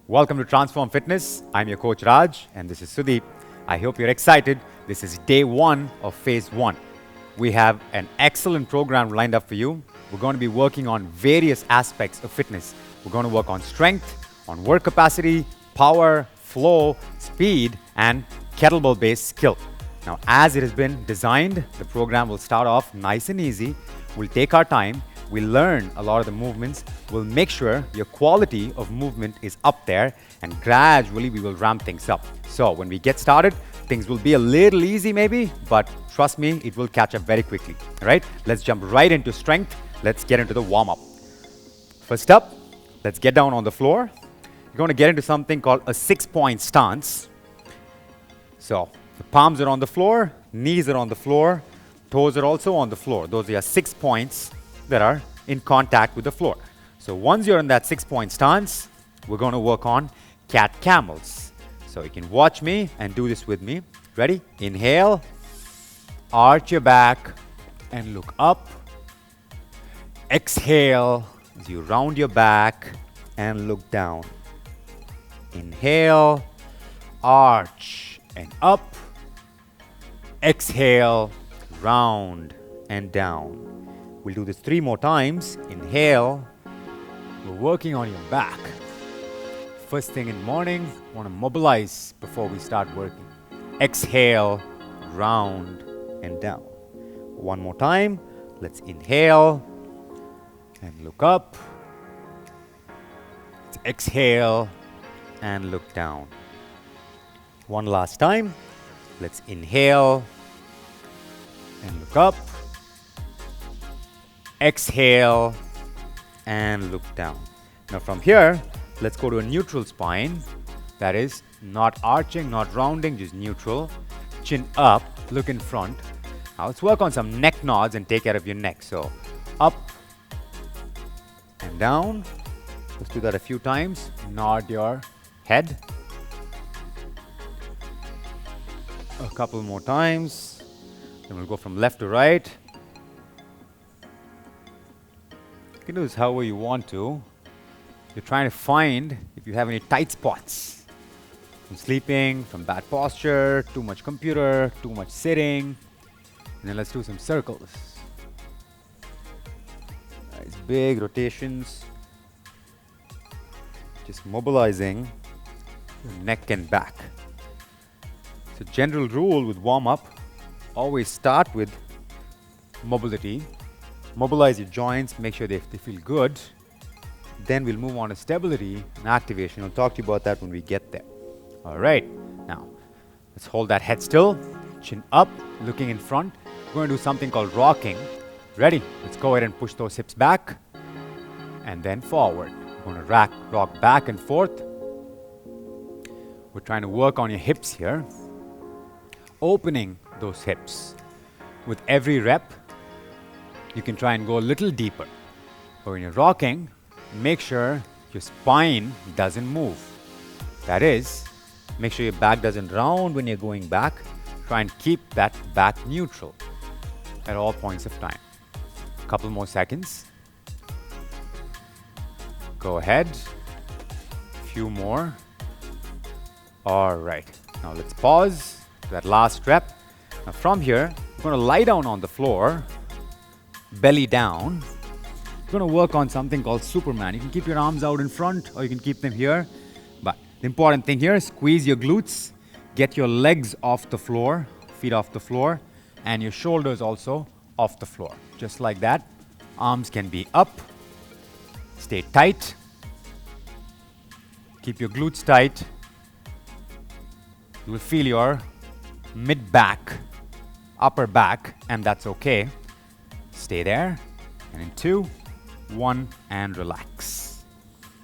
Welcome to Transform Fitness. I'm your coach Raj and this is Sudeep. I hope you're excited. This is day 1 of phase 1. We have an excellent program lined up for you. We're going to be working on various aspects of fitness. We're going to work on strength, on work capacity, power, flow, speed, and kettlebell-based skill. Now, as it has been designed, the program will start off nice and easy. We'll take our time. We'll learn a lot of the movements. We'll make sure your quality of movement is up there, and gradually we will ramp things up. So when we get started, things will be a little easy maybe, but trust me, it will catch up very quickly. All right, let's jump right into strength. Let's get into the warm-up. First up, let's get down on the floor. You're going to get into something called a 6-point stance. So the palms are on the floor, knees are on the floor, toes are also on the floor. Those are your 6 points that are in contact with the floor. So once you're in that 6-point stance, we're going to work on cat camels. So you can watch me and do this with me. Ready? Inhale, arch your back and look up. Exhale as you round your back and look down. Inhale, arch and up. Exhale, round and down. We'll do this 3 more times. Inhale. We're working on your back. First thing in the morning, want to mobilize before we start working. Exhale, round and down. 1 more time. Let's inhale and look up. Let's exhale and look down. 1 last time. Let's inhale and look up. Exhale and look down. Now from here, let's go to a neutral spine. That is not arching, not rounding, just neutral. Chin up, look in front. Now let's work on some neck nods and take care of your neck. So up and down. Let's do that a few times. Nod your head. A couple more times. Then we'll go from left to right. You can do this however you want to. You're trying to find if you have any tight spots. From sleeping, from bad posture, too much computer, too much sitting. And then let's do some circles. Nice big rotations. Just mobilizing your neck and back. So general rule with warm-up, always start with mobility. Mobilize your joints, make sure they feel good. Then we'll move on to stability and activation. I'll talk to you about that when we get there. All right, now let's hold that head still, chin up, looking in front. We're going to do something called rocking. Ready? Let's go ahead and push those hips back and then forward. We're going to rock back and forth. We're trying to work on your hips here. Opening those hips. With every rep, you can try and go a little deeper. But when you're rocking, make sure your spine doesn't move. That is, make sure your back doesn't round when you're going back. Try and keep that back neutral at all points of time. A couple more seconds. Go ahead. A few more. All right. Now let's pause. That last rep. Now from here, we're going to lie down on the floor, belly down. We're going to work on something called Superman. You can keep your arms out in front or you can keep them here. But the important thing here is squeeze your glutes, get your legs off the floor, feet off the floor, and your shoulders also off the floor. Just like that. Arms can be up. Stay tight. Keep your glutes tight. You will feel your mid-back, upper back, and that's okay. Stay there. And in 2, 1, and relax.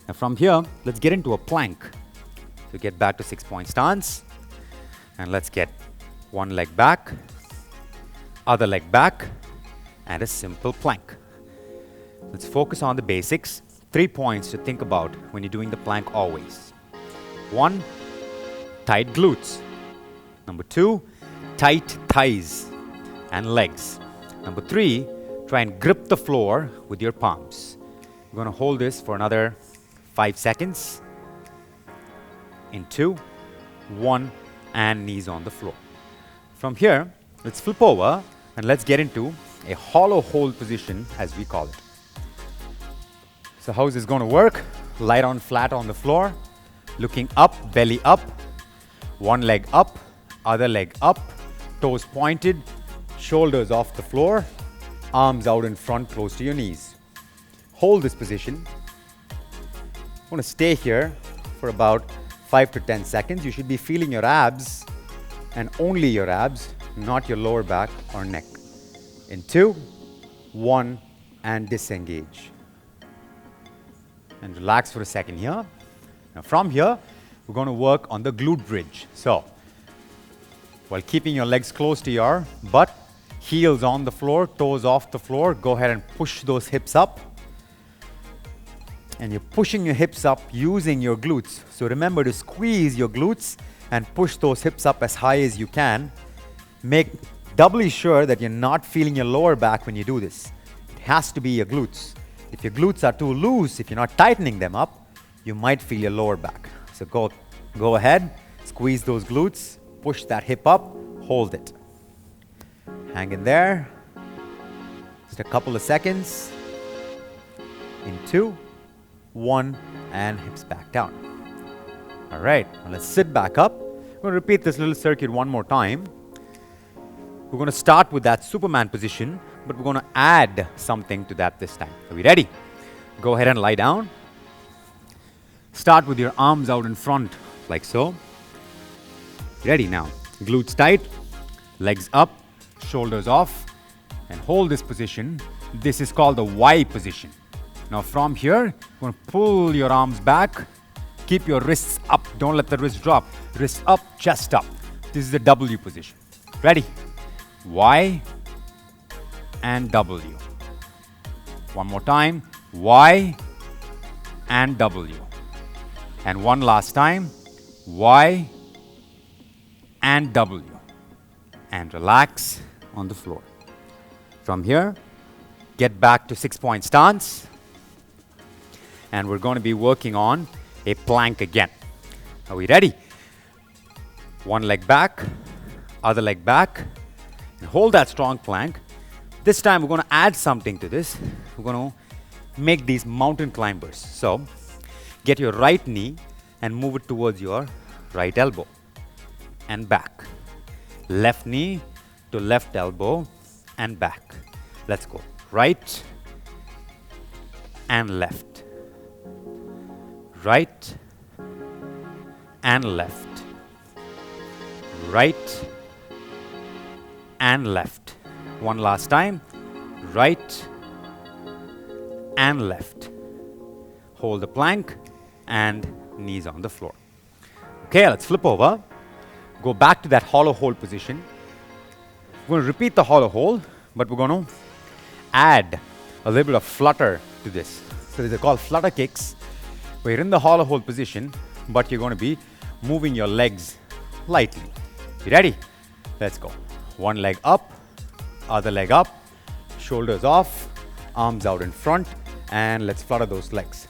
Now from here, let's get into a plank. So get back to 6-point stance. And let's get one leg back, other leg back, and a simple plank. Let's focus on the basics. 3 points to think about when you're doing the plank always. 1, tight glutes. Number 2, tight thighs and legs. Number 3, try and grip the floor with your palms. You're going to hold this for another 5 seconds. In 2, 1, and knees on the floor. From here, let's flip over and let's get into a hollow hold position, as we call it. So how is this going to work? Lie down flat on the floor, looking up, belly up, one leg up, other leg up, toes pointed, shoulders off the floor, arms out in front close to your knees. Hold this position. I'm going to stay here for about 5 to 10 seconds. You should be feeling your abs and only your abs, not your lower back or neck. In 2, 1, and disengage. And relax for a second here. Now from here, we're going to work on the glute bridge. So, while keeping your legs close to your butt, heels on the floor, toes off the floor, go ahead and push those hips up. And you're pushing your hips up using your glutes. So remember to squeeze your glutes and push those hips up as high as you can. Make doubly sure that you're not feeling your lower back when you do this. It has to be your glutes. If your glutes are too loose, if you're not tightening them up, you might feel your lower back. So go ahead, squeeze those glutes, push that hip up, hold it. Hang in there. Just a couple of seconds. In 2, 1, and hips back down. All right, now let's sit back up. We're going to repeat this little circuit one more time. We're going to start with that Superman position, but we're going to add something to that this time. Are we ready? Go ahead and lie down. Start with your arms out in front, like so. Ready now. Glutes tight, legs up, shoulders off, and hold this position. This is called the Y position. Now from here, you're going to pull your arms back, keep your wrists up, don't let the wrists drop. Wrists up, chest up. This is the W position. Ready? Y and W. One more time, Y and W. And one last time, Y and W. And relax on the floor. From here, get back to 6-point stance. And we're going to be working on a plank again. Are we ready? One leg back, other leg back, and hold that strong plank. This time we're going to add something to this. We're going to make these mountain climbers. So get your right knee and move it towards your right elbow and back. Left knee to left elbow and back. Let's go. Right and left. Right and left. Right and left. One last time. Right and left. Hold the plank and knees on the floor. Okay, let's flip over. Go back to that hollow hold position. We're going to repeat the hollow hold, but we're going to add a little bit of flutter to this. So these are called flutter kicks. We're in the hollow hold position, but you're going to be moving your legs lightly. You ready? Let's go. One leg up, other leg up, shoulders off, arms out in front, and let's flutter those legs.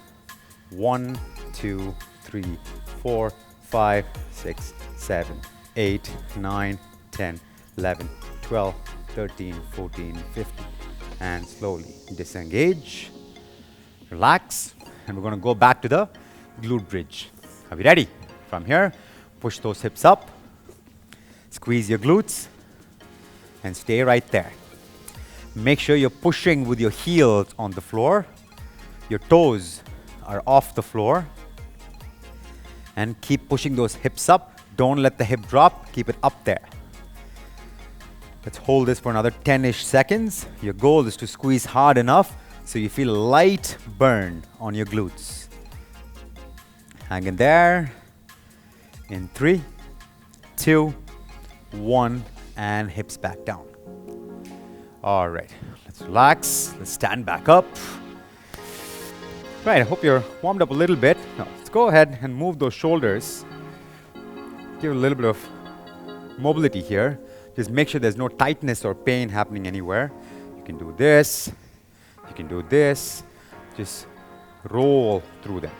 1, 2, 3, 4, 5, 6, 7, 8, 9, 10, 11, 12, 13, 14, 15. And slowly disengage, relax, and we're going to go back to the glute bridge. Are we ready? From here, push those hips up, squeeze your glutes, and stay right there. Make sure you're pushing with your heels on the floor. Your toes are off the floor. And keep pushing those hips up. Don't let the hip drop. Keep it up there. Let's hold this for another 10-ish seconds. Your goal is to squeeze hard enough so you feel light burn on your glutes. Hang in there. In 3, 2, 1, and hips back down. All right, let's relax. Let's stand back up. Right, I hope you're warmed up a little bit. Now, let's go ahead and move those shoulders. Give a little bit of mobility here. Just make sure there's no tightness or pain happening anywhere. You can do this. You can do this. Just roll through them.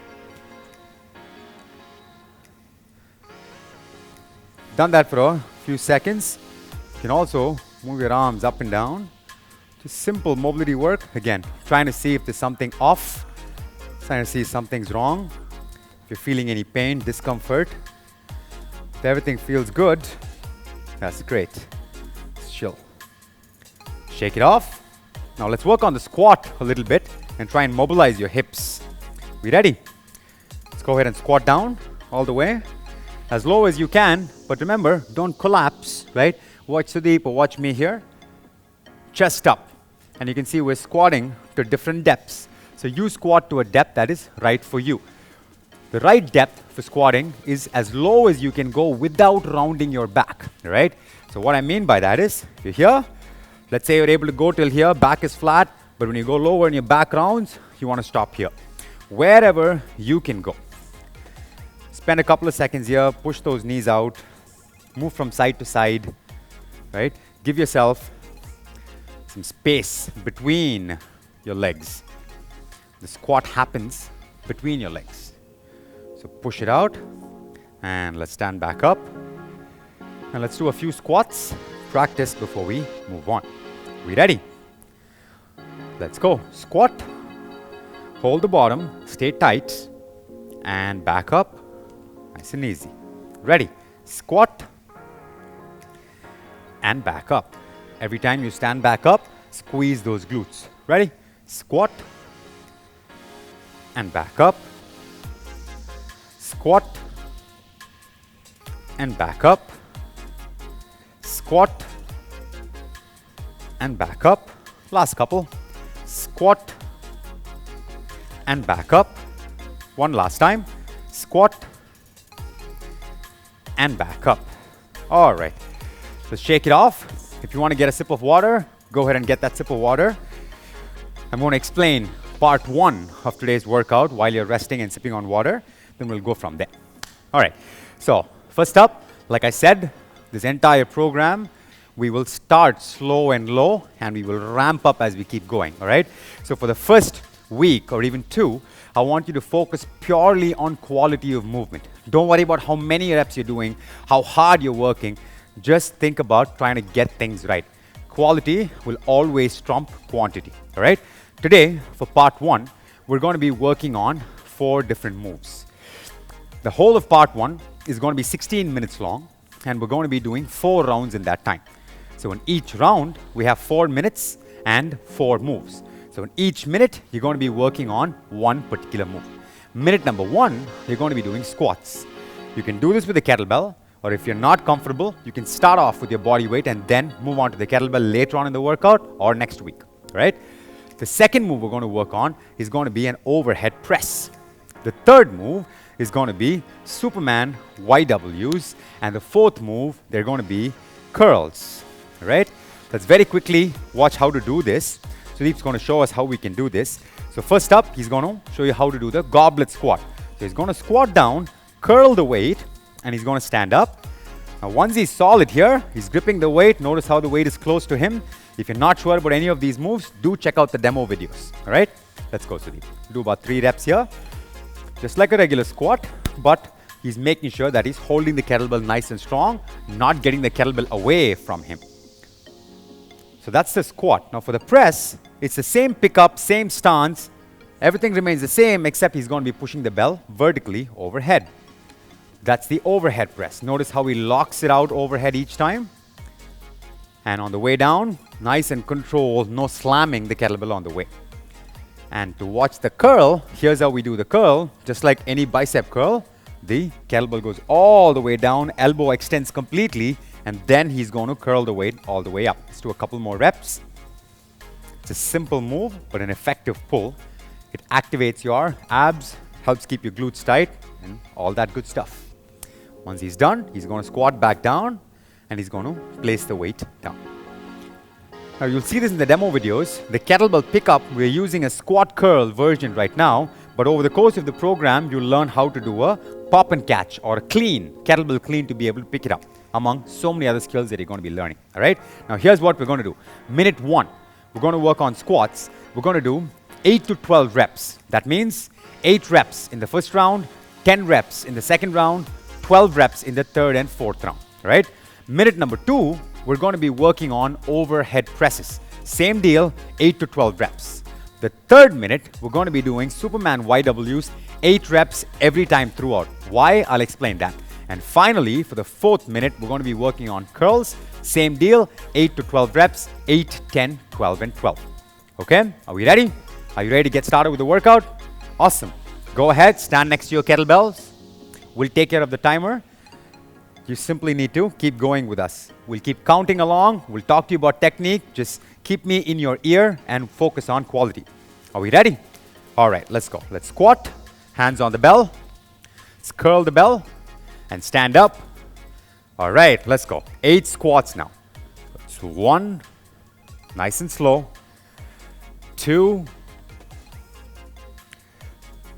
Done that for a few seconds. You can also move your arms up and down. Just simple mobility work. Again, trying to see if there's something off. Trying to see if something's wrong. If you're feeling any pain, discomfort. If everything feels good, that's great. Just chill. Shake it off. Now let's work on the squat a little bit and try and mobilize your hips. We ready? Let's go ahead and squat down all the way. As low as you can, but remember, don't collapse, right? Watch Sudeep or watch me here. Chest up. And you can see we're squatting to different depths. So you squat to a depth that is right for you. The right depth for squatting is as low as you can go without rounding your back, right? So what I mean by that is, if you're here, let's say you're able to go till here, back is flat, but when you go lower and your back rounds, you want to stop here. Wherever you can go. Spend a couple of seconds here, push those knees out, move from side to side, right? Give yourself some space between your legs. The squat happens between your legs. So push it out, and let's stand back up. And let's do a few squats, practice before we move on. We ready? Let's go. Squat, hold the bottom, stay tight, and back up. Nice and easy. Ready? Squat and back up. Every time you stand back up, squeeze those glutes. Ready? Squat and back up. Squat and back up. Squat and back up. Last couple. Squat and back up. One last time. Squat and back up. All right. Let's shake it off. If you want to get a sip of water, go ahead and get that sip of water. I'm going to explain part 1 of today's workout while you're resting and sipping on water. Then we'll go from there. All right. So first up, like I said, this entire program, we will start slow and low, and we will ramp up as we keep going. All right. So for the first week or even 2, I want you to focus purely on quality of movement. Don't worry about how many reps you're doing, how hard you're working. Just think about trying to get things right. Quality will always trump quantity. All right. Today, for part 1, we're going to be working on 4 different moves. The whole of part 1 is going to be 16 minutes long, and we're going to be doing 4 rounds in that time. So in each round, we have 4 minutes and 4 moves. So in each minute, you're going to be working on one particular move. Minute number 1, you're going to be doing squats. You can do this with the kettlebell, or if you're not comfortable, you can start off with your body weight and then move on to the kettlebell later on in the workout or next week, right? The second move we're going to work on is going to be an overhead press. The third move is going to be Superman YWs, and the fourth move, they're going to be curls, right? Let's very quickly watch how to do this. Sudeep's going to show us how we can do this. So first up, he's going to show you how to do the goblet squat. So he's going to squat down, curl the weight, and he's going to stand up. Now once he's solid here, he's gripping the weight. Notice how the weight is close to him. If you're not sure about any of these moves, do check out the demo videos. All right, let's go, Sudeep. Do about 3 reps here. Just like a regular squat, but he's making sure that he's holding the kettlebell nice and strong, not getting the kettlebell away from him. So that's the squat. Now for the press, it's the same pickup, same stance. Everything remains the same, except he's going to be pushing the bell vertically overhead. That's the overhead press. Notice how he locks it out overhead each time. And on the way down, nice and controlled, no slamming the kettlebell on the way. And to watch the curl, here's how we do the curl. Just like any bicep curl, the kettlebell goes all the way down, elbow extends completely, and then he's going to curl the weight all the way up. Let's do a couple more reps. It's a simple move, but an effective pull. It activates your abs, helps keep your glutes tight, and all that good stuff. Once he's done, he's going to squat back down, and he's going to place the weight down. Now you'll see this in the demo videos. The kettlebell pickup, we're using a squat curl version right now, but over the course of the program, you'll learn how to do a pop and catch or a clean, kettlebell clean to be able to pick it up, among so many other skills that you're going to be learning. All right. Now here's what we're going to do. Minute 1, we're going to work on squats. We're going to do 8 to 12 reps. That means 8 reps in the first round, 10 reps in the second round, 12 reps in the third and fourth round, right? Minute number 2, we're going to be working on overhead presses. Same deal, 8 to 12 reps. The third minute, we're going to be doing Superman YWs, 8 reps every time throughout. Why? I'll explain that. And finally, for the fourth minute, we're going to be working on curls. Same deal, 8 to 12 reps, 8, 10, 12, and 12. Okay, are we ready? Are you ready to get started with the workout? Awesome. Go ahead, stand next to your kettlebells. We'll take care of the timer. You simply need to keep going with us. We'll keep counting along. We'll talk to you about technique. Just keep me in your ear and focus on quality. Are we ready? All right, let's go. Let's squat, hands on the bell. Let's curl the bell and stand up. All right, let's go. 8 squats now. So 1, nice and slow. 2,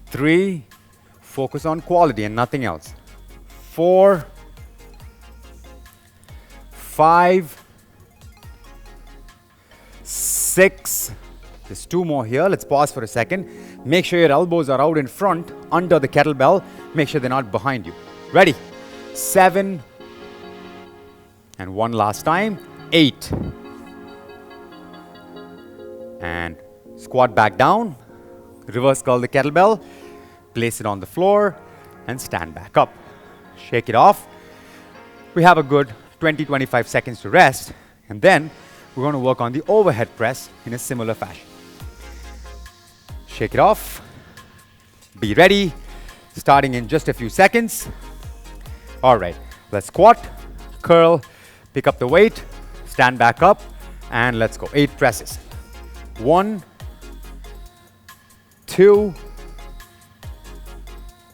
3, focus on quality and nothing else. 4, 5, 6, there's 2 more here. Let's pause for a second. Make sure your elbows are out in front under the kettlebell. Make sure they're not behind you. Ready? 7, and 1 last time. 8, and squat back down. Reverse curl the kettlebell. Place it on the floor and stand back up. Shake it off. We have a good 20-25 seconds to rest, and then we're going to work on the overhead press in a similar fashion. Shake it off. Be ready. Starting in just a few seconds. All right, let's squat, curl, pick up the weight, stand back up, and let's go. 8 presses. 1, 2,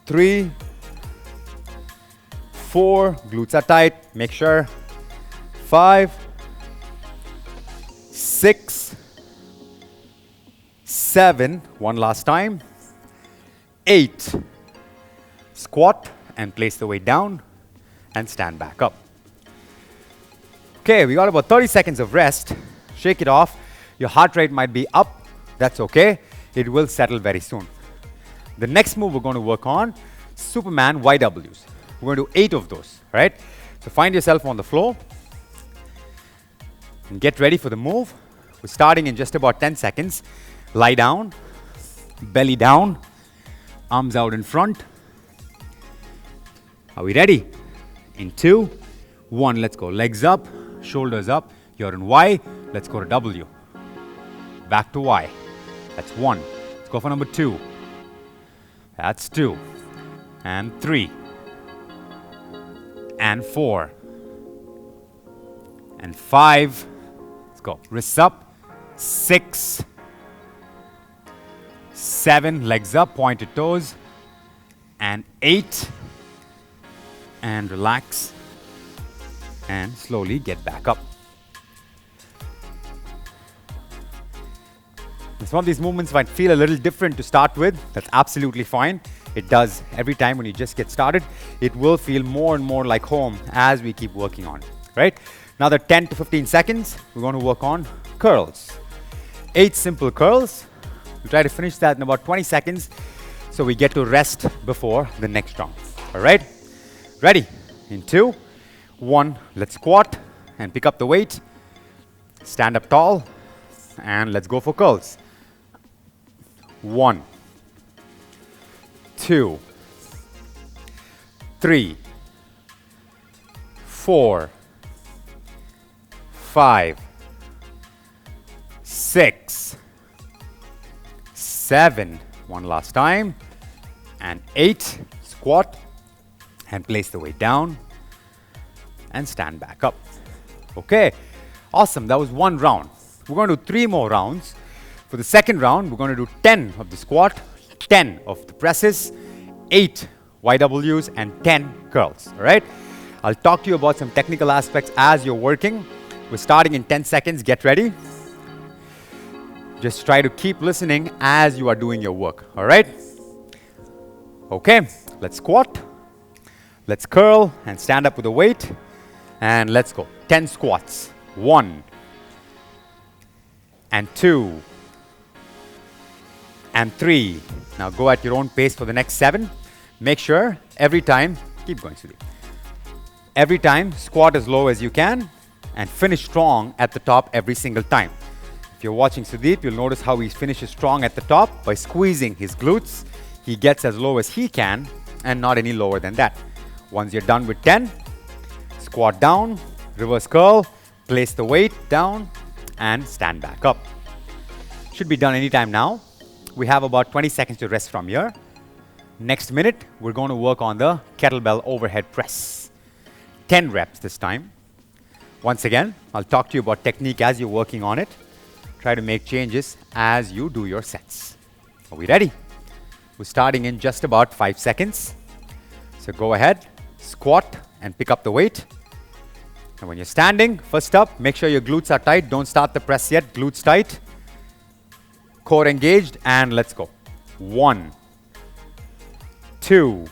3, 4, glutes are tight, make sure. 5, 6, 7, 1 last time. 8, squat and place the weight down and stand back up. Okay, we got about 30 seconds of rest. Shake it off. Your heart rate might be up. That's okay. It will settle very soon. The next move we're going to work on, Superman YWs. We're going to do 8 of those, right? So find yourself on the floor and get ready for the move. We're starting in just about 10 seconds. Lie down, belly down, arms out in front. Are we ready? In 2, 1, let's go. Legs up, shoulders up. You're in Y. Let's go to W. Back to Y. That's 1. Let's go for number 2. That's 2. And 3. And 4. And 5. Let's go. Wrists up. 6. 7. Legs up, pointed toes. And 8. And relax. And slowly get back up. Some of these movements might feel a little different to start with. That's absolutely fine. It does every time when you just get started. It will feel more and more like home as we keep working on it, right? Another 10 to 15 seconds, we're going to work on curls. 8 simple curls. We'll try to finish that in about 20 seconds so we get to rest before the next round. All right? Ready? In 2, 1, let's squat and pick up the weight. Stand up tall and let's go for curls. 1, 2, 3, 4, 5, 6, 7, 1 last time, and 8, squat, and place the weight down, and stand back up. Okay, awesome, that was 1 round. We're going to do 3 more rounds. For the second round, we're going to do 10 of the squat, 10 of the presses, 8 YWs, and 10 curls, all right? I'll talk to you about some technical aspects as you're working. We're starting in 10 seconds, get ready. Just try to keep listening as you are doing your work, all right? Okay, let's squat, let's curl, and stand up with the weight, and let's go. 10 squats. 1, and 2, and 3. Now go at your own pace for the next 7. Make sure every time, keep going, Sudeep. Every time, squat as low as you can and finish strong at the top every single time. If you're watching Sudeep, you'll notice how he finishes strong at the top by squeezing his glutes. He gets as low as he can and not any lower than that. Once you're done with 10, squat down, reverse curl, place the weight down and stand back up. Should be done anytime now. We have about 20 seconds to rest from here. Next minute, we're going to work on the kettlebell overhead press. 10 reps this time. Once again, I'll talk to you about technique as you're working on it. Try to make changes as you do your sets. Are we ready? We're starting in just about 5 seconds. So go ahead, squat and pick up the weight. And when you're standing, first up, make sure your glutes are tight. Don't start the press yet. Glutes tight. Core engaged, and let's go. 1, 2,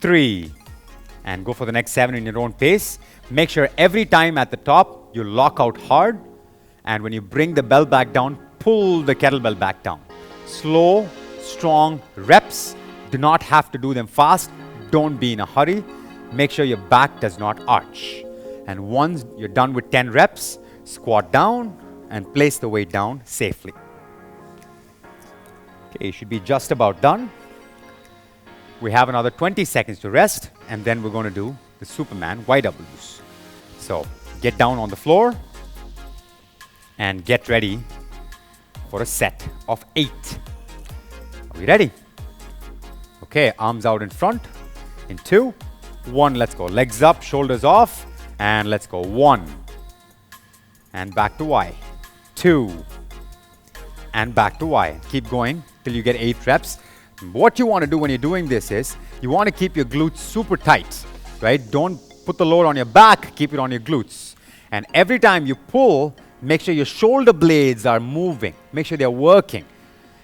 3, and go for the next 7 in your own pace. Make sure every time at the top, you lock out hard. And when you bring the bell back down, pull the kettlebell back down. Slow, strong reps. Do not have to do them fast. Don't be in a hurry. Make sure your back does not arch. And once you're done with 10 reps, squat down and place the weight down safely. Okay, you should be just about done. We have another 20 seconds to rest, and then we're going to do the Superman YWs. So get down on the floor and get ready for a set of 8. Are we ready? Okay, arms out in front. In 2, 1, let's go. Legs up, shoulders off, and let's go. 1, and back to Y. 2, and back to Y. Keep going till you get 8 reps. What you want to do when you're doing this is, you want to keep your glutes super tight, right? Don't put the load on your back, keep it on your glutes. And every time you pull, make sure your shoulder blades are moving. Make sure they're working.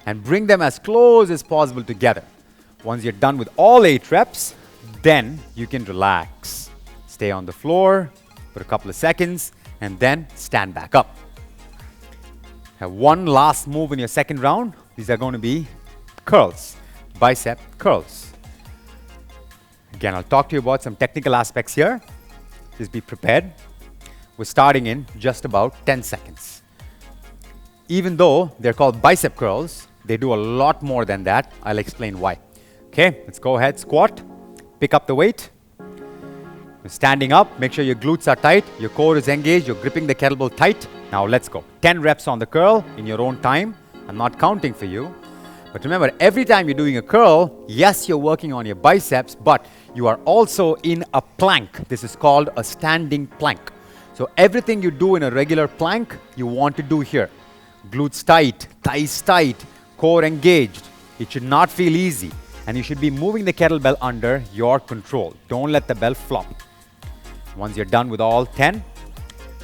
And bring them as close as possible together. Once you're done with all 8 reps, then you can relax. Stay on the floor for a couple of seconds, and then stand back up. Have one last move in your second round. These are going to be curls, bicep curls. Again, I'll talk to you about some technical aspects here. Just be prepared. We're starting in just about 10 seconds. Even though they're called bicep curls, they do a lot more than that. I'll explain why. Okay, let's go ahead, squat, pick up the weight. You're standing up, make sure your glutes are tight, your core is engaged, you're gripping the kettlebell tight. Now let's go. 10 reps on the curl in your own time. I'm not counting for you. But remember, every time you're doing a curl, yes, you're working on your biceps, but you are also in a plank. This is called a standing plank. So everything you do in a regular plank, you want to do here. Glutes tight, thighs tight, core engaged. It should not feel easy. And you should be moving the kettlebell under your control. Don't let the bell flop. Once you're done with all 10,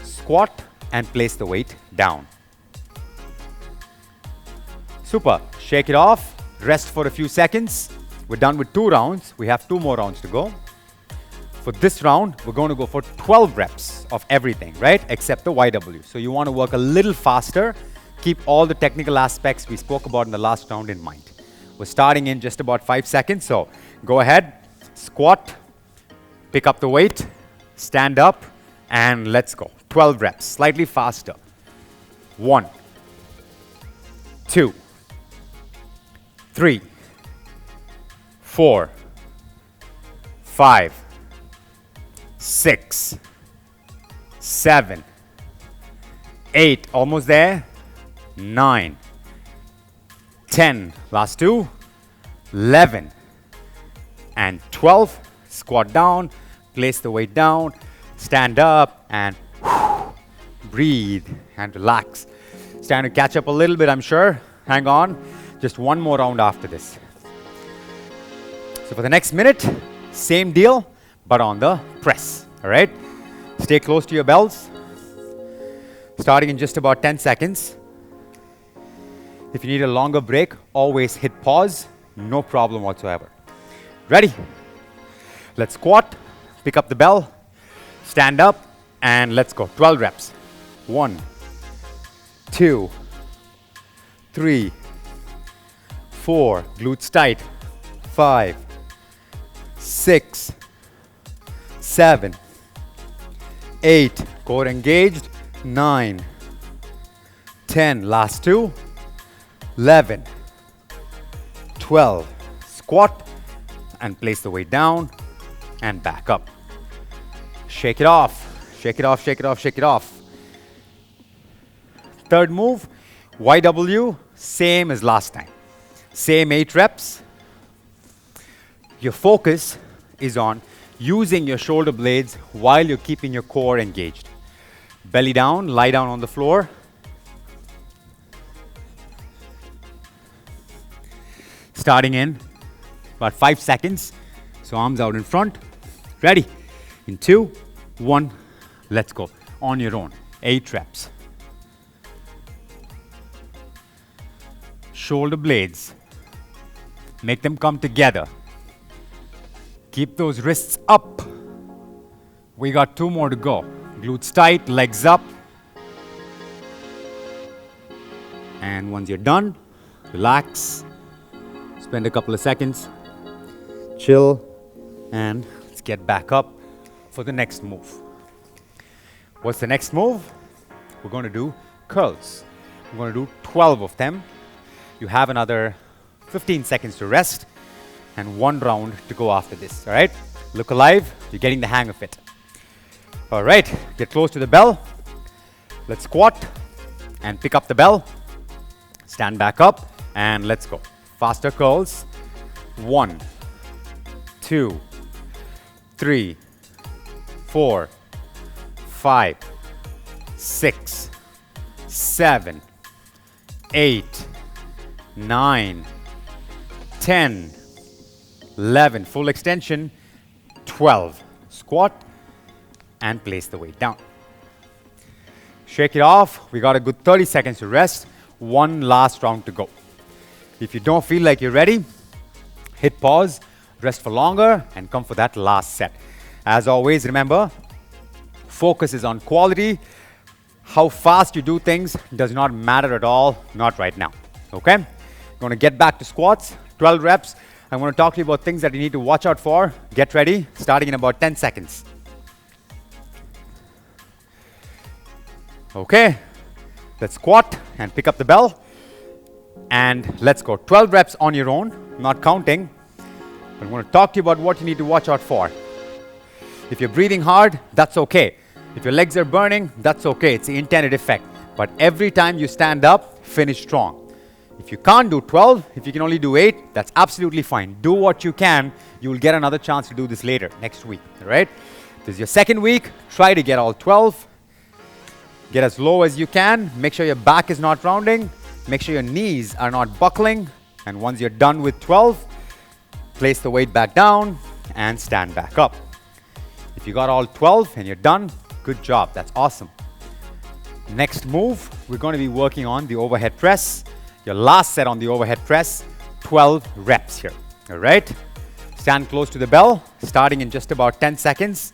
squat and place the weight down. Super. Shake it off. Rest for a few seconds. We're done with 2 rounds. We have 2 more rounds to go. For this round, we're going to go for 12 reps of everything, right? Except the YW. So you want to work a little faster. Keep all the technical aspects we spoke about in the last round in mind. We're starting in just about 5 seconds. So go ahead, squat, pick up the weight, stand up, and let's go. 12 reps, slightly faster. 1, 2, 3, 4, 5, 6, 7, 8, almost there, 9, 10, last 2, 11, and 12. Squat down, place the weight down, stand up, and breathe and relax. It's time to catch up a little bit, I'm sure. Hang on, just 1 more round after this. So for the next minute, same deal, but on the press, all right? Stay close to your bells. Starting in just about 10 seconds. If you need a longer break, always hit pause, no problem whatsoever. Ready? Let's squat, pick up the bell, stand up, and let's go. 12 reps. 1, 2, 3, 4, glutes tight, 5, 6, 7, 8, core engaged, 9, 10, last 2, 11, 12, squat and place the weight down and back up. Shake it off, shake it off, shake it off, shake it off. Third move, YW, same as last time. Same 8 reps. Your focus is on using your shoulder blades while you're keeping your core engaged. Belly down, lie down on the floor. Starting in about 5 seconds. So arms out in front. Ready? In 2, 1, let's go. On your own. 8 reps. Shoulder blades. Make them come together. Keep those wrists up. We got 2 more to go. Glutes tight, legs up. And once you're done, relax. Spend a couple of seconds. Chill. And let's get back up for the next move. What's the next move? We're going to do curls. We're going to do 12 of them. You have another 15 seconds to rest and 1 round to go after this. All right? Look alive. You're getting the hang of it. All right. Get close to the bell. Let's squat and pick up the bell. Stand back up and let's go. Faster curls. 1, 2, 3, 4, 5, 6, 7, 8, 9, 10, 11, full extension, 12. Squat and place the weight down. Shake it off. We got a good 30 seconds to rest. 1 last round to go. If you don't feel like you're ready, hit pause, rest for longer, and come for that last set. As always, remember, focus is on quality. How fast you do things does not matter at all, not right now. Okay? Going to get back to squats, 12 reps. I want to talk to you about things that you need to watch out for. Get ready, starting in about 10 seconds. Okay, let's squat and pick up the bell. And let's go. 12 reps on your own, not counting. I'm going to talk to you about what you need to watch out for. If you're breathing hard, that's okay. If your legs are burning, that's okay. It's the intended effect. But every time you stand up, finish strong. If you can't do 12, if you can only do 8, that's absolutely fine. Do what you can. You will get another chance to do this later, next week. All right? This is your second week. Try to get all 12. Get as low as you can. Make sure your back is not rounding. Make sure your knees are not buckling. And once you're done with 12, place the weight back down and stand back up. If you got all 12 and you're done, good job. That's awesome. Next move, we're going to be working on the overhead press. Your last set on the overhead press, 12 reps here. All right? Stand close to the bell, starting in just about 10 seconds.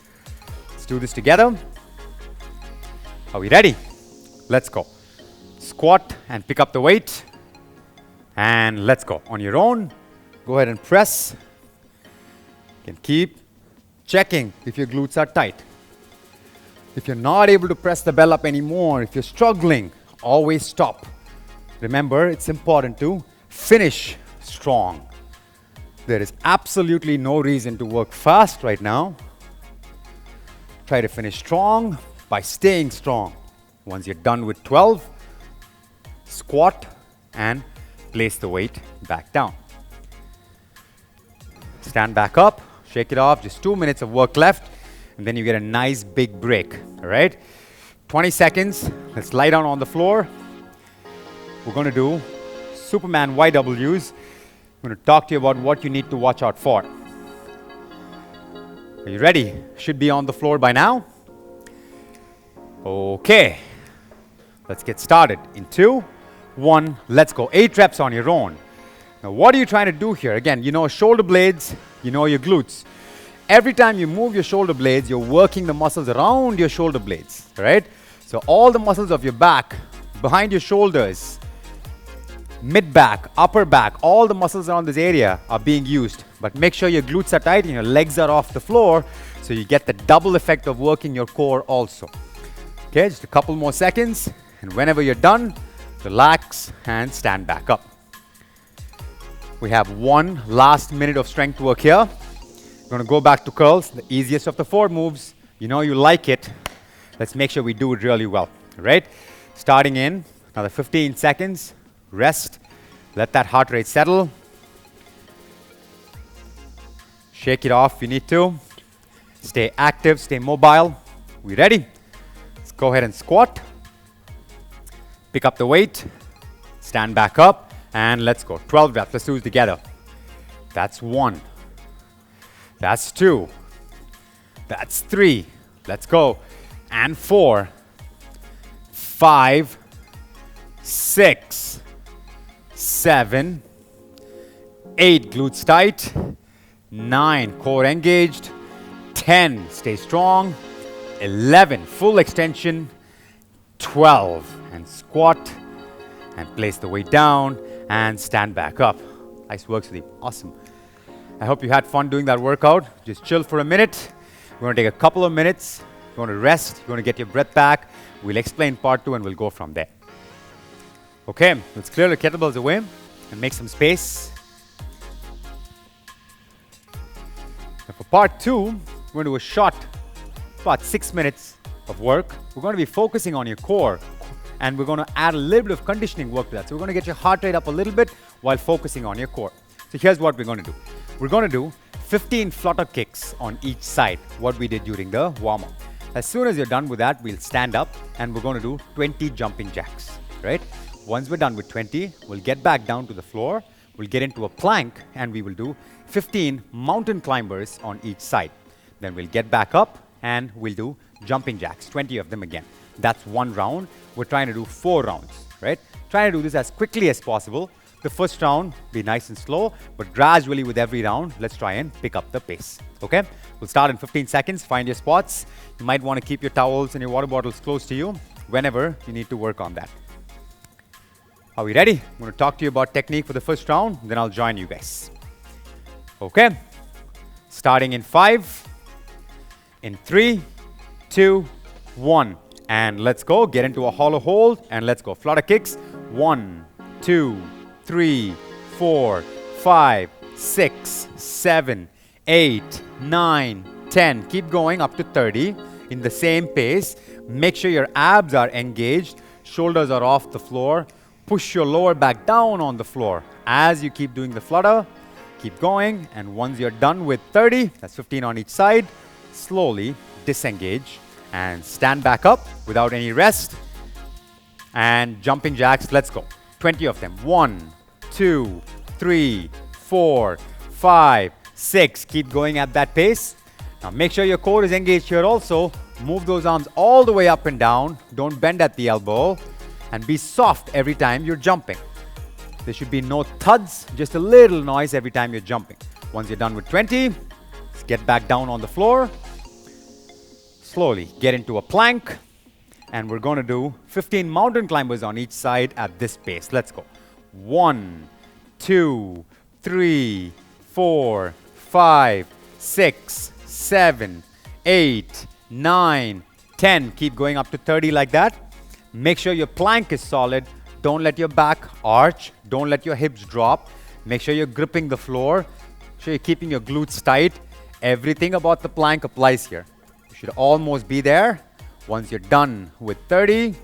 Let's do this together. Are we ready? Let's go. Squat and pick up the weight. And let's go. On your own, go ahead and press. You can keep checking if your glutes are tight. If you're not able to press the bell up anymore, if you're struggling, always stop. Remember, it's important to finish strong. There is absolutely no reason to work fast right now. Try to finish strong by staying strong. Once you're done with 12, squat and place the weight back down. Stand back up, shake it off, just 2 minutes of work left, and then you get a nice big break, all right? 20 seconds, let's lie down on the floor. We're going to do Superman YWs. I'm going to talk to you about what you need to watch out for. Are you ready? Should be on the floor by now. Okay, let's get started. In 2, 1, let's go. 8 reps on your own. Now, what are you trying to do here? Again, you know shoulder blades, you know your glutes. Every time you move your shoulder blades, you're working the muscles around your shoulder blades, right? So all the muscles of your back, behind your shoulders, mid back, upper back, all the muscles around this area are being used. But make sure your glutes are tight and your legs are off the floor so you get the double effect of working your core also. Okay, just a couple more seconds, and whenever you're done, relax and stand back up. We have one last minute of strength work here. We're going to go back to curls, the easiest of the 4 moves. You know you like it. Let's make sure we do it really well, right? Starting in another 15 seconds, rest, let that heart rate settle. Shake it off if you need to. Stay active, stay mobile. We ready? Let's go ahead and squat. Pick up the weight, stand back up, and let's go. 12 reps, let's do it together. That's 1. That's 2. That's 3. Let's go. And 4. 5. 6. 7. 8. Glutes tight. 9. Core engaged. 10. Stay strong. 11. Full extension. 12. And squat. And place the weight down. And stand back up. Nice work, Sudeep. Awesome. I hope you had fun doing that workout. Just chill for a minute. We're going to take a couple of minutes. You're going to rest. You're going to get your breath back. We'll explain part 2 and we'll go from there. Okay, let's clear the kettlebells away and make some space. Now for part 2, we're going to do a short, about 6 minutes of work. We're going to be focusing on your core and we're going to add a little bit of conditioning work to that. So we're going to get your heart rate up a little bit while focusing on your core. So here's what we're going to do. We're going to do 15 flutter kicks on each side, what we did during the warm-up. As soon as you're done with that, we'll stand up and we're going to do 20 jumping jacks, right? Once we're done with 20, we'll get back down to the floor, we'll get into a plank and we will do 15 mountain climbers on each side. Then we'll get back up and we'll do jumping jacks, 20 of them again. That's 1 round. We're trying to do 4 rounds, right? Trying to do this as quickly as possible. The first round, be nice and slow, but gradually with every round, let's try and pick up the pace, okay? We'll start in 15 seconds, find your spots. You might want to keep your towels and your water bottles close to you whenever you need to work on that. Are we ready? I'm going to talk to you about technique for the first round, then I'll join you guys. Okay, starting in 5, in 3, 2, 1, and let's go. Get into a hollow hold, and let's go. Flutter kicks, 1, 2, 3, 4, 5, 6, 7, 8, 9, 10. Keep going up to 30 in the same pace. Make sure your abs are engaged, shoulders are off the floor. Push your lower back down on the floor. As you keep doing the flutter, keep going, and once you're done with 30, that's 15 on each side, slowly disengage and stand back up without any rest. And jumping jacks, let's go. 20 of them. 1, 2, 3, 4, 5, 6. Keep going at that pace. Now make sure your core is engaged here also. Move those arms all the way up and down. Don't bend at the elbow. And be soft every time you're jumping. There should be no thuds, just a little noise every time you're jumping. Once you're done with 20, let's get back down on the floor. Slowly get into a plank. And we're going to do 15 mountain climbers on each side at this pace. Let's go. 1, 2, 3, 4, 5, 6, 7, 8, 9, 10. Keep going up to 30 like that. Make sure your plank is solid. Don't let your back arch. Don't let your hips drop. Make sure you're gripping the floor. Make sure you're keeping your glutes tight. Everything about the plank applies here. You should almost be there. Once you're done with 30,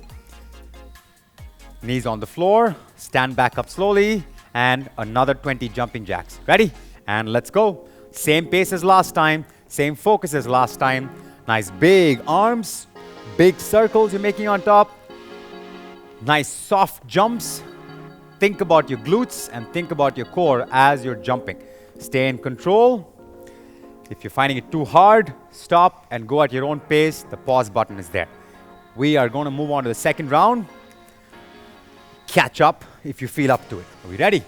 knees on the floor, stand back up slowly, and another 20 jumping jacks. Ready? And let's go. Same pace as last time, same focus as last time. Nice big arms, big circles you're making on top. Nice soft jumps. Think about your glutes and think about your core as you're jumping. Stay in control. If you're finding it too hard, stop and go at your own pace. The pause button is there. We are going to move on to the second round. Catch up if you feel up to it. Are we ready?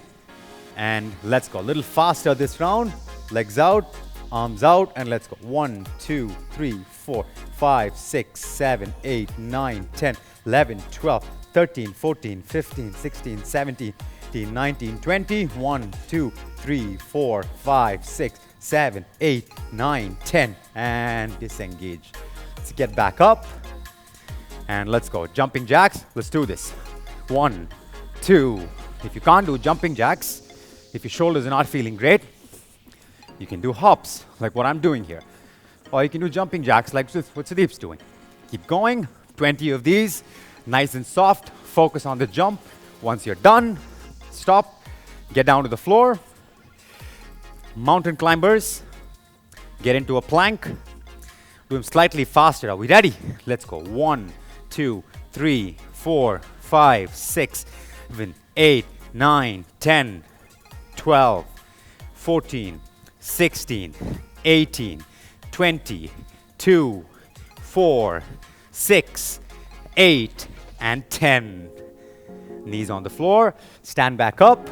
And let's go. A little faster this round. Legs out, arms out, and let's go. 1, 2, 3, 4, 5, 6, 7, 8, 9, 10, 11, 12, 13, 14, 15, 16, 17, 18, 19, 20. 1, 2, 3, 4, 5, 6, 7, 8, 9, 10. And disengage. Let's get back up. And let's go. Jumping jacks. Let's do this. 1, 2. If you can't do jumping jacks, if your shoulders are not feeling great, you can do hops, like what I'm doing here. Or you can do jumping jacks, like what Sudeep's doing. Keep going. 20 of these. Nice and soft. Focus on the jump. Once you're done, stop. Get down to the floor. Mountain climbers. Get into a plank. Do them slightly faster. Are we ready? Let's go. 1, 2, 3, 4, 5, 6, 7, 8, 9, 10, 12, 14, 16, 18, 20, 2, 4, 6, 8, and 10. Knees on the floor. Stand back up.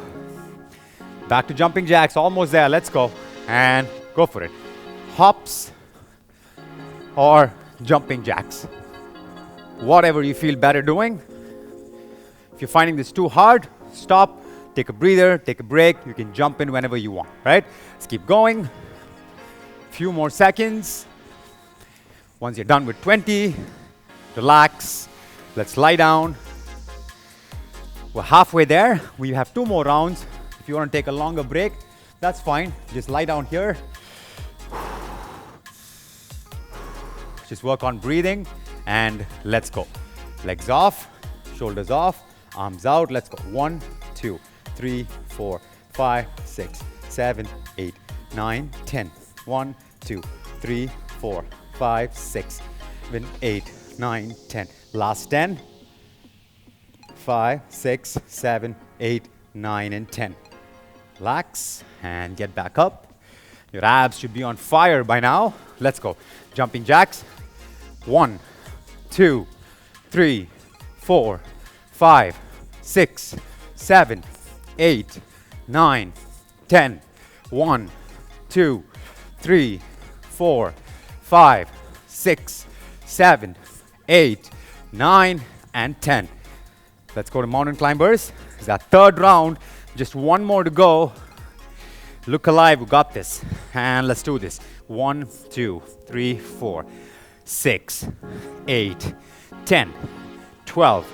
Back to jumping jacks. Almost there. Let's go. And go for it. Hops or jumping jacks. Whatever you feel better doing. If you're finding this too hard, stop, take a breather, take a break. You can jump in whenever you want, right? Let's keep going. Few more seconds. Once you're done with 20, relax. Let's lie down. We're halfway there. We have 2 more rounds. If you want to take a longer break, that's fine. Just lie down here. Just work on breathing and let's go. Legs off, shoulders off, arms out. Let's go. 1, 2, 3, 4, 5, 6, 7, 8, 9, 10. 1, 2, 3, 4, 5, 6, 7, 8, 9, 10. Last 10. 5, 6, 7, 8, 9, and 10. Relax and get back up. Your abs should be on fire by now. Let's go. Jumping jacks. 1, 2, 3, 4, 5, 6, 7, 8, 9, 10. 1, 2, 3, 4, 5, 6, 7, 8, 9, and 10. Let's go to mountain climbers. It's our 3rd round. Just 1 more to go. Look alive, we got this. And let's do this. 1, 2, 3, 4, 6, 8, 10, 12,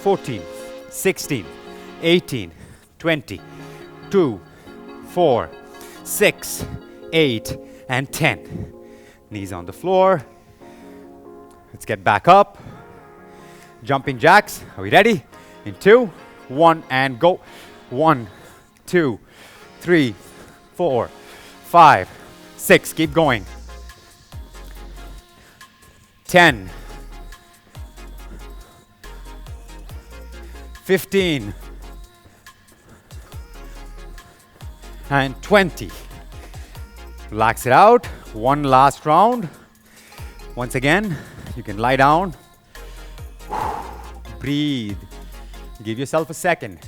14, 16, 18, 20, 2, 4, 6, 8, and 10. Knees on the floor. Let's get back up. Jumping jacks. Are we ready? In 2, 1, and go. 1, 2, 3, 4, 5, 6. Keep going. 10, 15, and 20. Relax it out. 1 last round. Once again, you can lie down. Breathe. Give yourself a second.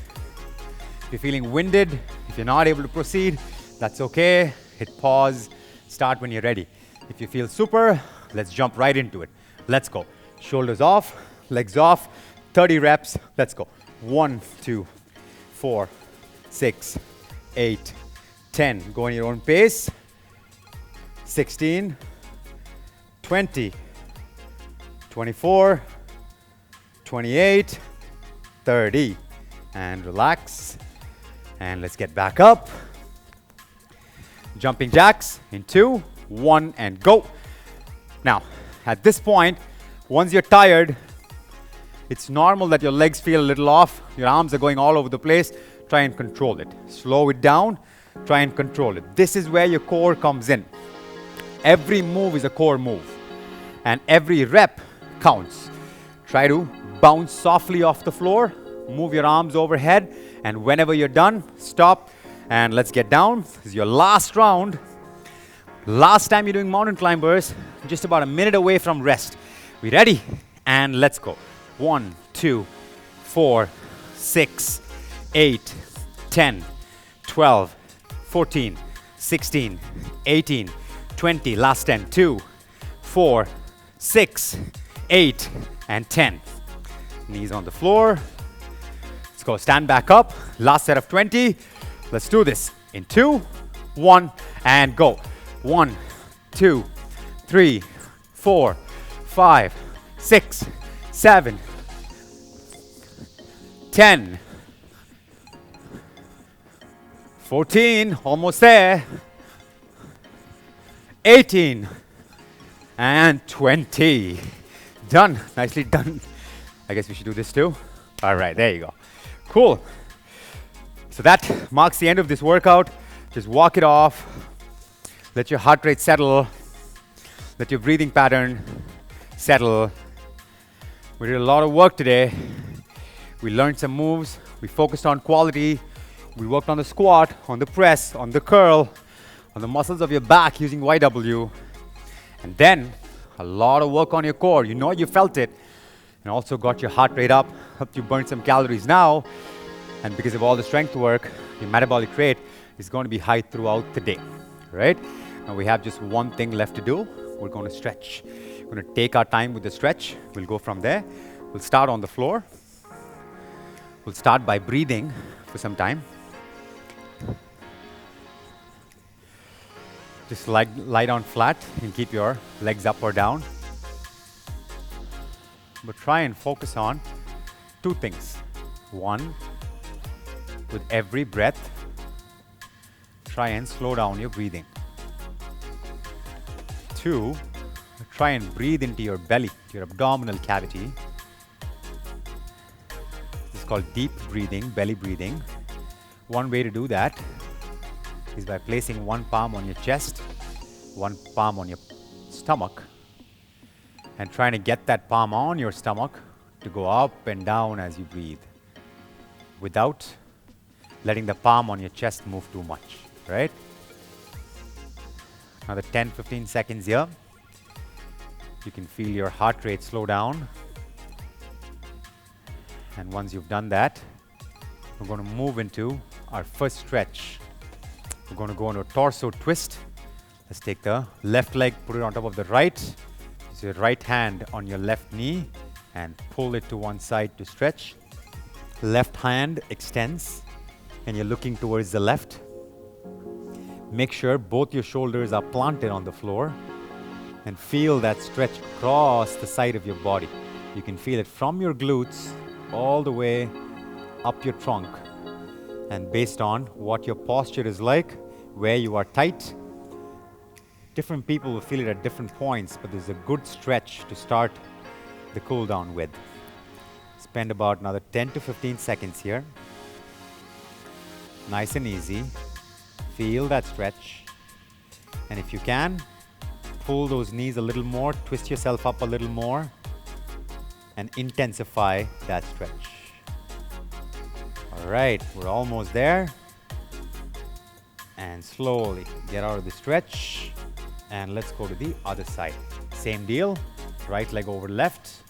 If you're feeling winded, if you're not able to proceed, that's okay. Hit pause. Start when you're ready. If you feel super, let's jump right into it. Let's go. Shoulders off, legs off. 30 reps. Let's go. 1, 2, 4, 6, 8, 10. Go on your own pace. 16, 20, 24, 28, 30. And relax. And let's get back up. Jumping jacks in 2, 1, and go. Now, at this point, once you're tired, it's normal that your legs feel a little off. Your arms are going all over the place. Try and control it. Slow it down. Try and control it. This is where your core comes in. Every move is a core move. And every rep counts. Try to bounce softly off the floor. Move your arms overhead. And whenever you're done, stop. And let's get down. This is your last round. Last time you're doing mountain climbers, just about a minute away from rest. We ready? And let's go. 1, 2, 4, 6, 8, 10, 12, 14, 16, 18, 20. Last 10. 2, 4, 6, 8, and 10. Knees on the floor. Let's go. Stand back up. Last set of 20. Let's do this. In 2, 1, and go. 1, 2, 3, 4, 5, 6, 7, 10, 14, almost there, 18, and 20. Done. Nicely done. I guess we should do this too. All right, there you go. Cool. So that marks the end of this workout. Just walk it off. Let your heart rate settle. Let your breathing pattern settle. We did a lot of work today. We learned some moves. We focused on quality. We worked on the squat, on the press, on the curl, on the muscles of your back using YW. And then a lot of work on your core. You know you felt it. And also got your heart rate up, helped you burn some calories now. And because of all the strength work, your metabolic rate is going to be high throughout the day, right? Now we have just one thing left to do. We're going to stretch. We're going to take our time with the stretch. We'll go from there. We'll start on the floor. We'll start by breathing for some time. Just lie down flat and keep your legs up or down. But try and focus on two things. One, with every breath, try and slow down your breathing. Two, try and breathe into your belly, your abdominal cavity. This is called deep breathing, belly breathing. One way to do that is by placing one palm on your chest, one palm on your stomach, and trying to get that palm on your stomach to go up and down as you breathe without letting the palm on your chest move too much, right? Another 10-15 seconds here. You can feel your heart rate slow down. And once you've done that, we're going to move into our first stretch. We're going to go into a torso twist. Let's take the left leg, put it on top of the right. Use your right hand on your left knee and pull it to one side to stretch. Left hand extends and you're looking towards the left. Make sure both your shoulders are planted on the floor and feel that stretch across the side of your body. You can feel it from your glutes all the way up your trunk. And based on what your posture is like, where you are tight, different people will feel it at different points, but there's a good stretch to start the cool down with. Spend about another 10 to 15 seconds here. Nice and easy. Feel that stretch. And if you can, pull those knees a little more, twist yourself up a little more, and intensify that stretch. All right, we're almost there. And slowly get out of the stretch. And let's go to the other side. Same deal, right leg over left,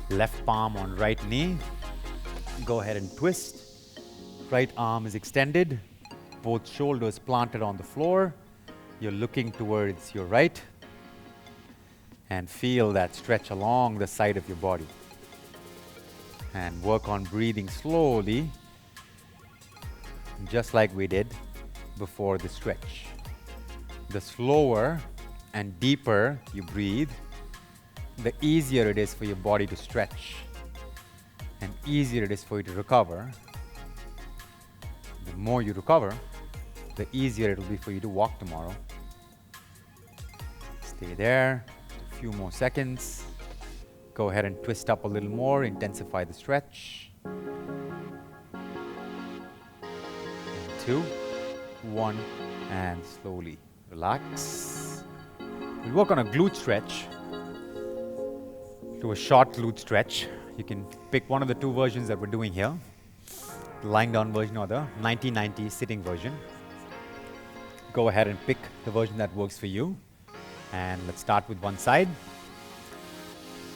left palm on right knee. Go ahead and twist. Right arm is extended, both shoulders planted on the floor. You're looking towards your right and feel that stretch along the side of your body. And work on breathing slowly, just like we did before the stretch. The slower and deeper you breathe, the easier it is for your body to stretch and easier it is for you to recover. The more you recover, the easier it will be for you to walk tomorrow. Stay there, a few more seconds. Go ahead and twist up a little more, intensify the stretch. 2, 1, and slowly relax. We'll work on a glute stretch. Do a short glute stretch. You can pick one of the two versions that we're doing here. The lying down version or the 90-90 sitting version. Go ahead and pick the version that works for you. And let's start with one side.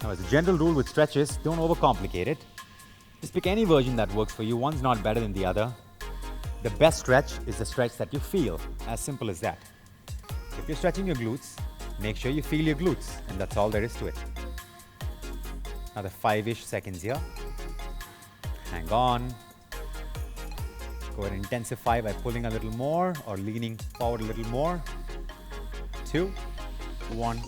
Now, as a general rule with stretches, don't overcomplicate it. Just pick any version that works for you. One's not better than the other. The best stretch is the stretch that you feel. As simple as that. If you're stretching your glutes, make sure you feel your glutes, and that's all there is to it. Another 5-ish seconds here. Hang on. Go ahead and intensify by pulling a little more or leaning forward a little more. 2, 1,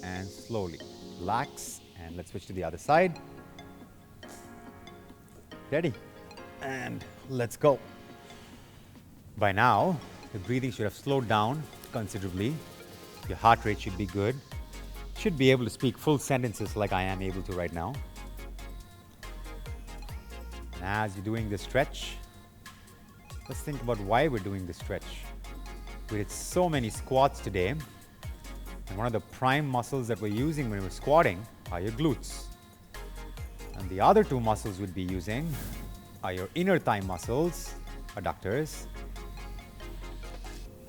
and slowly relax. And let's switch to the other side. Ready? And let's go. By now, your breathing should have slowed down considerably. Your heart rate should be good. Should be able to speak full sentences like I am able to right now. And as you're doing this stretch, let's think about why we're doing this stretch. We did so many squats today, and one of the prime muscles that we're using when we're squatting are your glutes. And the other two muscles we'd be using are your inner thigh muscles, adductors,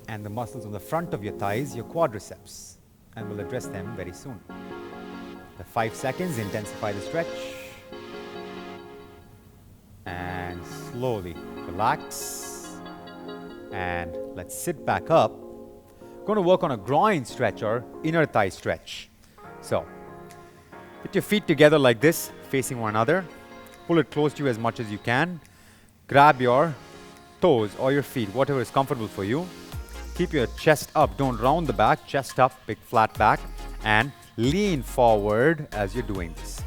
and the muscles on the front of your thighs, your quadriceps. And we'll address them very soon. The 5 seconds, intensify the stretch. And slowly relax. And let's sit back up. Going to work on a groin stretch or inner thigh stretch. So, put your feet together like this, facing one another. Pull it close to you as much as you can. Grab your toes or your feet, whatever is comfortable for you. Keep your chest up, don't round the back, chest up, big flat back, and lean forward as you're doing this.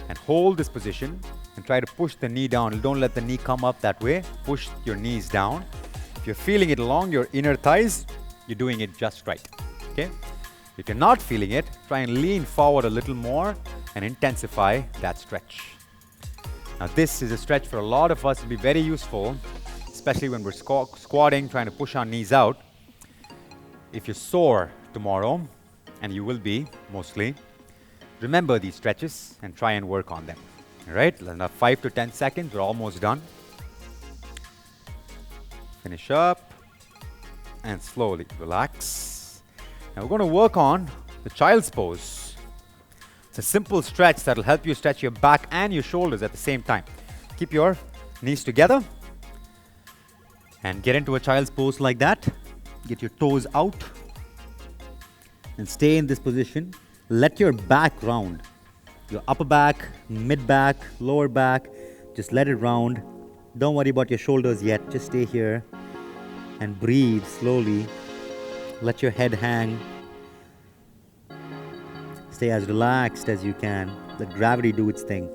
And hold this position and try to push the knee down. Don't let the knee come up that way. Push your knees down. If you're feeling it along your inner thighs, you're doing it just right. Okay? If you're not feeling it, try and lean forward a little more and intensify that stretch. Now this is a stretch for a lot of us to be very useful, especially when we're squatting, trying to push our knees out. If you're sore tomorrow, and you will be mostly, remember these stretches and try and work on them. All right, another 5 to 10 seconds, we're almost done. Finish up and slowly relax. Now we're going to work on the child's pose. It's a simple stretch that will help you stretch your back and your shoulders at the same time. Keep your knees together and get into a child's pose like that. Get your toes out and stay in this position. Let your back round. Your upper back, mid back, lower back, just let it round. Don't worry about your shoulders yet. Just stay here and breathe slowly. Let your head hang. Stay as relaxed as you can. Let gravity do its thing.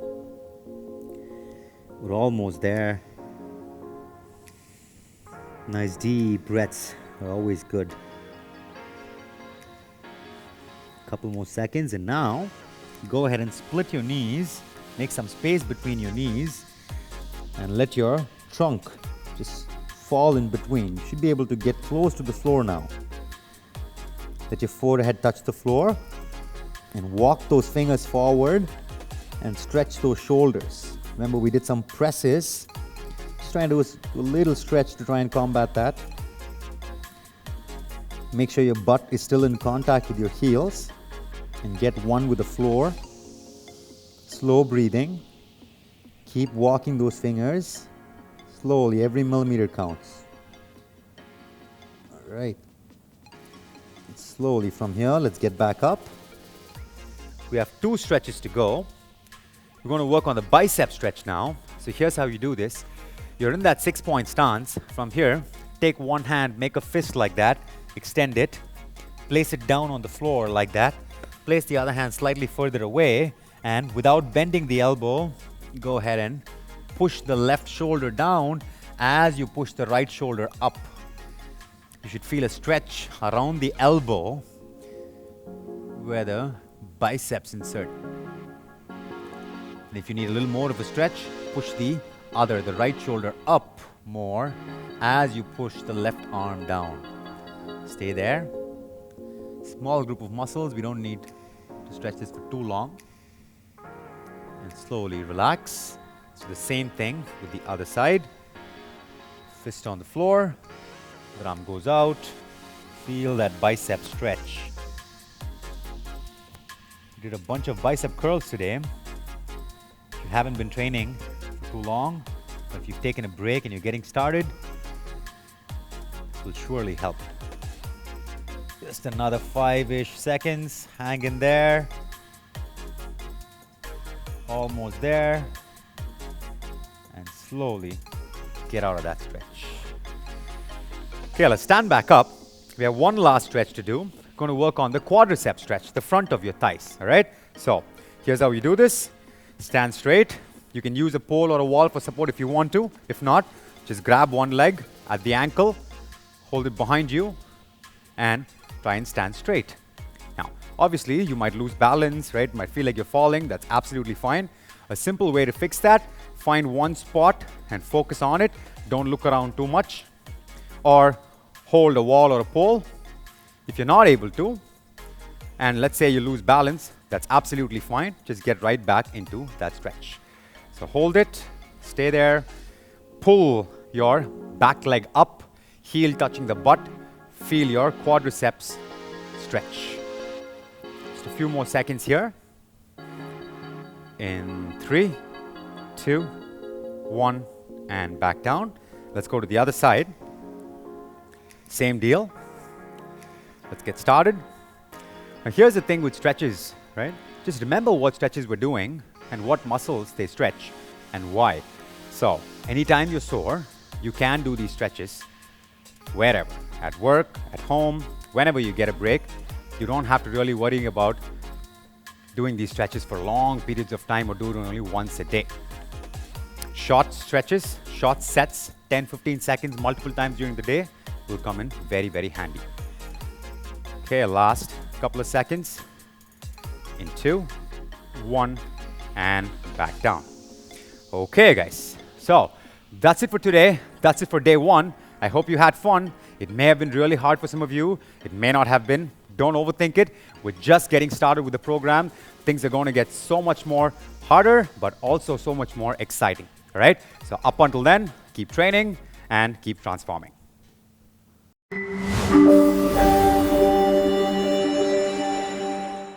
We're almost there. Nice deep breaths are always good. Couple more seconds, and now go ahead and split your knees. Make some space between your knees and let your trunk just fall in between. You should be able to get close to the floor now. Let your forehead touch the floor and walk those fingers forward and stretch those shoulders. Remember, we did some presses. Just trying to do a little stretch to try and combat that. Make sure your butt is still in contact with your heels and get one with the floor. Slow breathing. Keep walking those fingers slowly. Every millimeter counts. All right. Slowly from here, let's get back up. We have 2 stretches to go. We're going to work on the bicep stretch now. So here's how you do this. You're in that 6-point stance. From here, take one hand, make a fist like that, extend it, place it down on the floor like that, place the other hand slightly further away, and without bending the elbow, go ahead and push the left shoulder down as you push the right shoulder up. You should feel a stretch around the elbow where the biceps insert. And if you need a little more of a stretch, push the right shoulder up more as you push the left arm down. Stay there. Small group of muscles, we don't need to stretch this for too long. And slowly relax. So the same thing with the other side. Fist on the floor, the arm goes out. Feel that bicep stretch. We did a bunch of bicep curls today. If you haven't been training for too long, or if you've taken a break and you're getting started, this will surely help. Just another 5-ish seconds. Hang in there. Almost there. And slowly get out of that stretch. Okay, let's stand back up. We have one last stretch to do. Going to work on the quadricep stretch, the front of your thighs, all right? So here's how you do this. Stand straight. You can use a pole or a wall for support if you want to. If not, just grab one leg at the ankle, hold it behind you, and try and stand straight. Now, obviously, you might lose balance, right? Might feel like you're falling. That's absolutely fine. A simple way to fix that, find one spot and focus on it. Don't look around too much. Or hold a wall or a pole. If you're not able to, and let's say you lose balance, that's absolutely fine. Just get right back into that stretch. So hold it, stay there, pull your back leg up, heel touching the butt, feel your quadriceps stretch. Just a few more seconds here. In 3, 2, 1, and back down. Let's go to the other side. Same deal. Let's get started. Now here's the thing with stretches, right? Just remember what stretches we're doing and what muscles they stretch and why. So anytime you're sore, you can do these stretches wherever, at work, at home, whenever you get a break. You don't have to really worry about doing these stretches for long periods of time or do it only once a day. Short stretches, short sets, 10-15 seconds multiple times during the day will come in very, very handy. Okay, last couple of seconds. In 2, 1, and back down. Okay, guys. So that's it for today. That's it for day 1. I hope you had fun. It may have been really hard for some of you. It may not have been. Don't overthink it. We're just getting started with the program. Things are going to get so much more harder, but also so much more exciting. All right? So up until then, keep training and keep transforming.